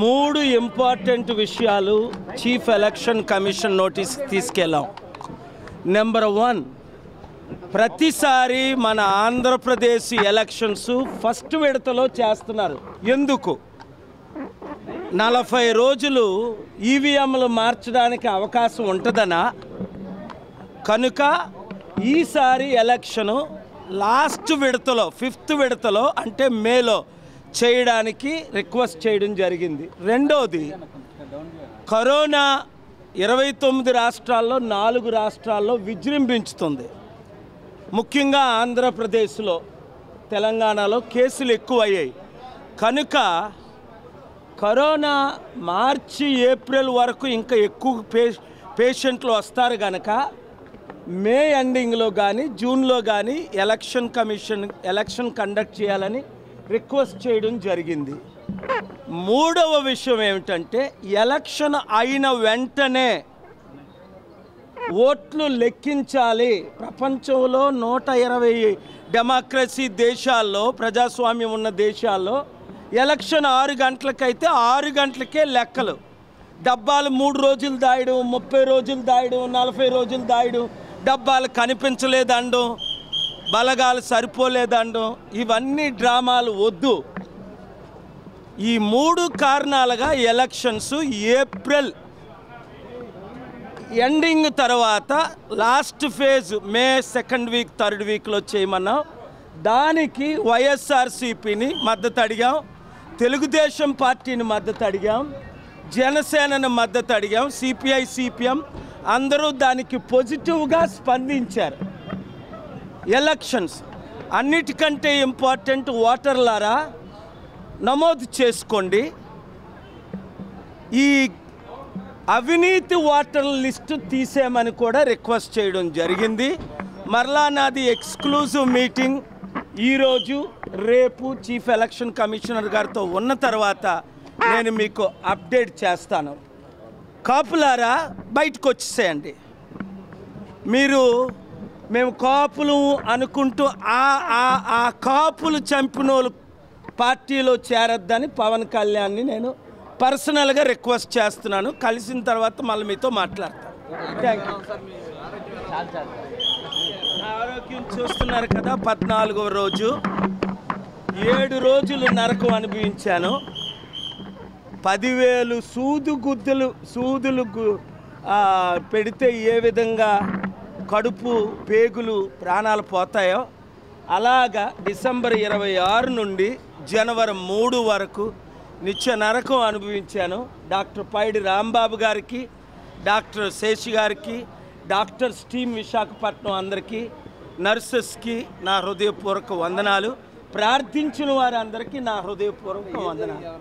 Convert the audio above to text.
మూడు ఇంపార్టెంట్ విషయాలు chief election commission notice తీసుకెళ్ళాం. నెంబర్ 1, ప్రతిసారి మన ఆంధ్రప్రదేశ్ ఎలక్షన్స్ ఫస్ట్ విడతలో చేస్తున్నారు. ఎందుకు? 40 రోజులు ఈవీఎంలు మార్చడానికి అవకాశం ఉంటుందనా? కనుక ఈసారి ఎలక్షను లాస్ట్ విడతలో 5th విడతలో అంటే మేలో చేయడానికి రిక్వెస్ట్ చేయడం జరిగింది. రెండోది, కరోనా 29 రాష్ట్రాల్లో 4 రాష్ట్రాల్లో విజృంభించుతుంది. ముఖ్యంగా ఆంధ్రప్రదేశ్లో, తెలంగాణలో కేసులు ఎక్కువయ్యాయి. కనుక కరోనా మార్చి ఏప్రిల్ వరకు ఇంకా ఎక్కువ పేషెంట్లు వస్తారు కనుక మే ఎండింగ్లో కానీ జూన్లో కానీ ఎలక్షన్ కండక్ట్ చేయాలని రిక్వెస్ట్ చేయడం జరిగింది. మూడవ విషయం ఏమిటంటే, ఎలక్షన్ అయిన వెంటనే ఓట్లు లెక్కించాలి. ప్రపంచంలో 120 డెమోక్రసీ దేశాల్లో, ప్రజాస్వామ్యం ఉన్న దేశాల్లో ఎలక్షన్ 6 గంటలకైతే 6 గంటలకే లెక్కలు. డబ్బాలు 3 రోజులు దాయడం, 30 రోజులు దాయడం, 40 రోజులు దాయడం, డబ్బాలు కనిపించలేదండం, బలగాలు సరిపోలేదండం, ఇవన్నీ డ్రామాలు వద్దు. ఈ 3 కారణాలుగా ఎలక్షన్స్ ఏప్రిల్ ఎండింగ్ తర్వాత లాస్ట్ ఫేజ్ మే 2nd వీక్ 3rd వీక్లో చేయమన్నాం. దానికి వైఎస్ఆర్సీపీని మద్దతు అడిగాం, తెలుగుదేశం పార్టీని మద్దతు అడిగాం, జనసేనను మద్దతు అడిగాం, సిపిఐ సిపిఎం అందరూ దానికి పాజిటివ్గా స్పందించారు. ఎలక్షన్స్ అన్నిటికంటే ఇంపార్టెంట్. ఓటర్లారా, నమోదు చేసుకోండి. ఈ అవినీతి ఓటర్ల లిస్టు తీసేయమని కూడా రిక్వెస్ట్ చేయడం జరిగింది. మరలా నాది ఎక్స్క్లూజివ్ మీటింగ్ ఈరోజు రేపు చీఫ్ ఎలక్షన్ కమిషనర్ గారితో ఉన్న తర్వాత నేను మీకు అప్డేట్ చేస్తాను. కాపులారా, బయటకు వచ్చేసేయండి. మేము కాపులు అనుకుంటూ ఆ కాపులు చంపిన వాళ్ళు పార్టీలో చేరొద్దని పవన్ కళ్యాణ్ని నేను పర్సనల్గా రిక్వెస్ట్ చేస్తున్నాను. కలిసిన తర్వాత మళ్ళీ మీతో మాట్లాడతాను. Thank you. నా ఆరోగ్యం చూస్తున్నారు కదా. 14వ రోజు 7 రోజులు నరకం అనుభవించాను. 10,000 సూదులు పెడితే ఏ విధంగా కడుపు పేగులు ప్రాణాలు పోతాయో అలాగా డిసెంబర్ 26 నుండి జనవరి 3 వరకు నిత్య నరకం అనుభవించాను. డాక్టర్ పైడి రాంబాబు గారికి, డాక్టర్ శేషి గారికి, డాక్టర్స్ టీమ్ విశాఖపట్నం అందరికీ, నర్సెస్కి నా హృదయపూర్వక వందనాలు. ప్రార్థించిన వారందరికీ నా హృదయపూర్వక వందనాలు.